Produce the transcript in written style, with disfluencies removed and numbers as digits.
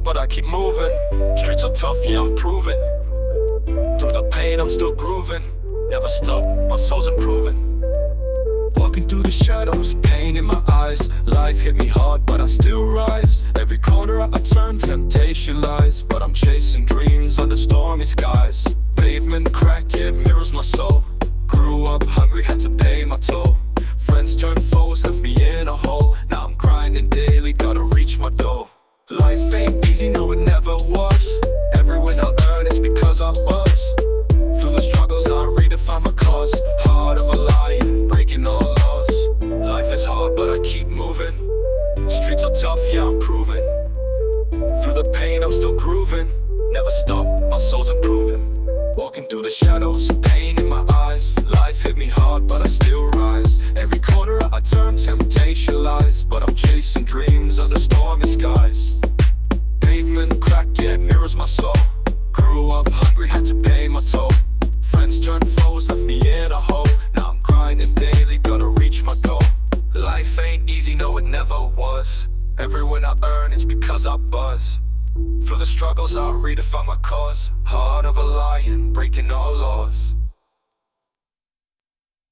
but I keep moving. Streets are tough, yeah, I'm proving. Through the pain, I'm still grooving. Never stop, my soul's improving. Walking through the shadows, pain in my eyes. Life hit me hard, but I still rise. Every corner I turn, temptation lies, but I'm chasing dreams under stormy skies. Pavement crack, it mirrors my soul. Grew up hungry, had to pay my toll. Friends turned foes, left me in a hole. Now I'm grinding daily, gotta reach my goal. Life ain't easy, no it never was. Every win I earn is because I buzz. Through the struggles I redefine my cause. Heart of a lion, breaking all laws. Life is hard but I keep moving. Streets are tough, yeah I'm proving. Through the pain I'm still grooving. Never stop, my soul's improving. Walking through the shadows, pain in my eyes. Life hit me hard but I still rise. Every corner I turn, temptation lies, but I'm chasing dreams under stormy skies. Pavement crack, yeah, it mirrors my soul. Grew up hungry, had to pay my toll. Friends turned foes, left me in a hole. Now I'm grinding daily, gotta reach my goal. Life ain't easy, no it never was. Every win I earn is because I buzz. Through the struggles I redefine my cause. Heart of a lion, breaking all laws.